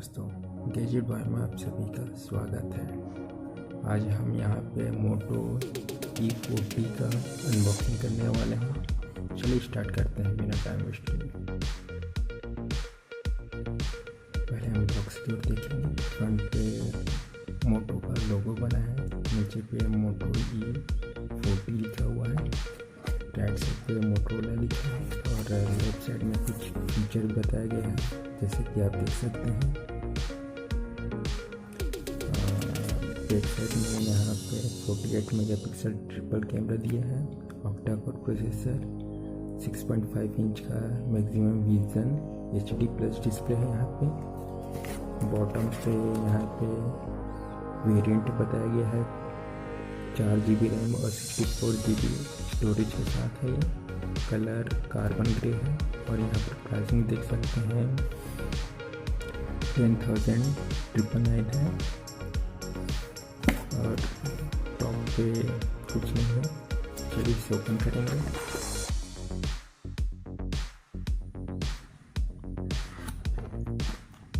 दोस्तों, gadget boy में आप सभी का स्वागत है। आज हम यहाँ पे मोटो E40 का अनबॉक्सिंग करने वाले हैं। चलिए स्टार्ट करते हैं बिना टाइम वेस्ट किए। पहले हम बॉक्स की ओर देखेंगे। फ्रंट पे मोटो का लोगो बना है, नीचे पे मोटो E40 लिखा हुआ है, राइट साइड पे मोटोरोला लिखा है और लेफ्ट साइड में कुछ फीचर बताए गए हैं, जैसे कि आप देख सकते हैं। बैक साइड में यहाँ पे 48 मेगापिक्सल ट्रिपल कैमरा दिया है, ऑक्टा कोर प्रोसेसर, 6.5 इंच का maximum vision HD plus display है। यहाँ पे बॉटम पे यहाँ पे वेरिएंट बताया गया है, 4GB रैम और 64GB स्टोरेज के साथ है। ये कलर कार्बन ग्रे है और यहाँ पर प्राइसिंग देख सकते हैं 10,999 है और टॉप पे कुछ नहीं है। चलिए इसे ओपन करेंगे।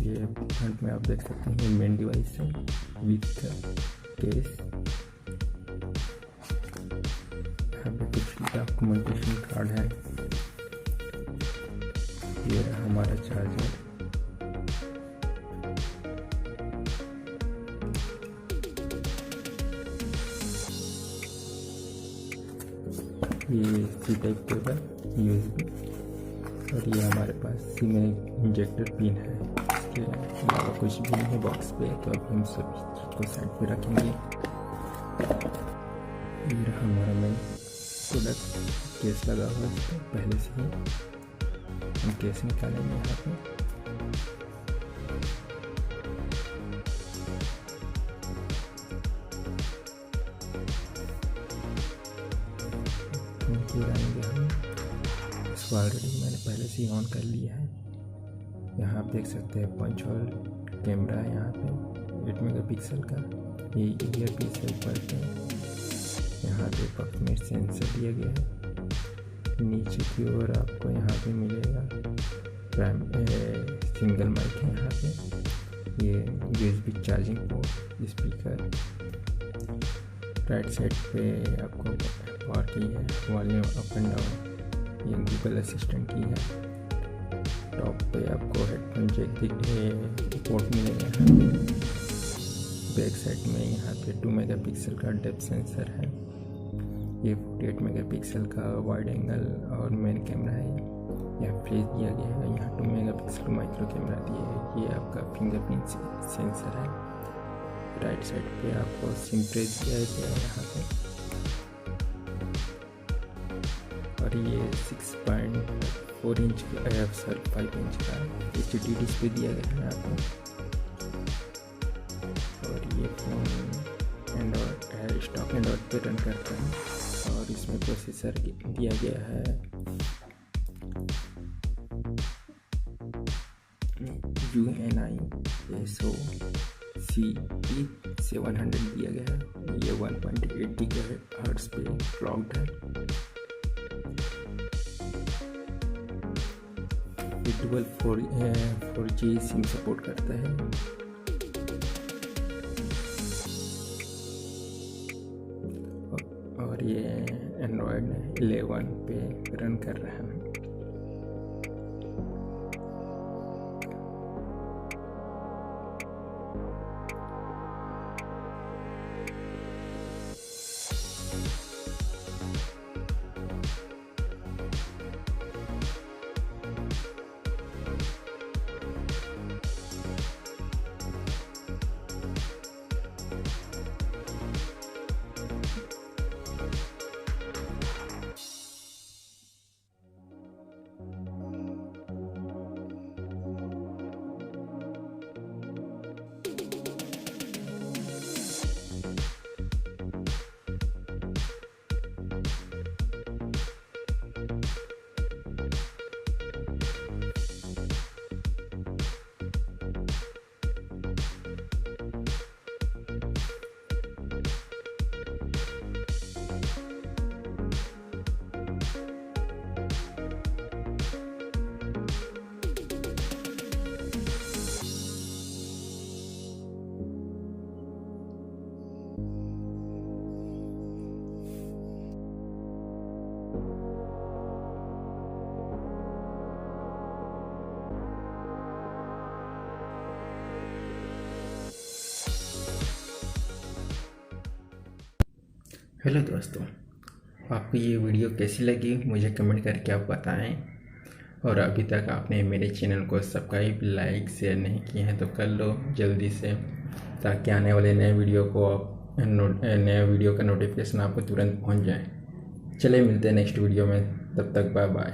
ये फ्रंट में आप देख सकते हैं ये मेन डिवाइस है विथ केस। यहाँ पे कुछ डॉक्यूमेंटेशन कार्ड है। ये हमारा चार्जर, ये सी टाइप केबल USB और ये हमारे पास सी में इंजेक्टर पिन है। इसके अलावा कुछ भी नहीं है बॉक्स पे, तो अब हम सब चीज़ को साइड पे रखेंगे। ये रहा हमारा मेन प्रोडक्ट, केस लगा हुआ है इस पर पहले से ही। हम केस निकालेंगे यहाँ पे। गिराएंगे हम इसको। ऑलरेडी मैंने पहले से ही ऑन कर लिया है। यहाँ आप देख सकते हैं पंच होल कैमरा है यहाँ पे 8 मेगापिक्सल का। ये ईयर पीस है ऊपर पे। यहाँ पे पक्ष में सेंसर दिया गया है। नीचे की ओर आपको यहाँ पे मिलेगा सिंगल माइक है यहाँ पे। ये USB charging port, speaker. Right side पे आपको पावर की है, वॉल्यूम अप एंड डाउन, ये गूगल असिस्टेंट की है। टॉप पे आपको हेडफोन जैक पोर्ट मिलेगा यहाँ पे। बैक साइड में यहाँ पे 2 मेगापिक्सल का डेप्थ सेंसर है। ये 48 मेगापिक्सल का वाइड एंगल और मेन कैमरा है। यहाँ फ्लैश दिया गया है। यहाँ 2 मेगापिक्सल का माइक्रो कैमरा दिया है। ये आपका फिंगरप्रिंट सेंसर है। राइट साइड पे आपको सिम ट्रेस दिया गया है यहाँ पे और ये 6.4 इंच का 5 इंच का HD डिस्प्ले दिया गया है यहाँ पे। और ये फोन एंड्रॉयड स्टॉक एंड्रॉयड पे रन करता है और इसमें प्रोसेसर दिया गया है UNISOC700 दिया गया है। ये 1.8 GHz पे क्लॉक्ड है। ये डुअल 4G सिम सपोर्ट करता है। और ये एंड्रॉयड 11 पे रन कर रहा है। हेलो दोस्तों, आपको ये वीडियो कैसी लगी मुझे कमेंट करके आप बताएं। और अभी तक आपने मेरे चैनल को सब्सक्राइब, लाइक, शेयर नहीं किए हैं तो कर लो जल्दी से, ताकि आने वाले नए वीडियो का नोटिफिकेशन आपको तुरंत पहुंच जाए। चलिए मिलते हैं नेक्स्ट वीडियो में, तब तक बाय बाय।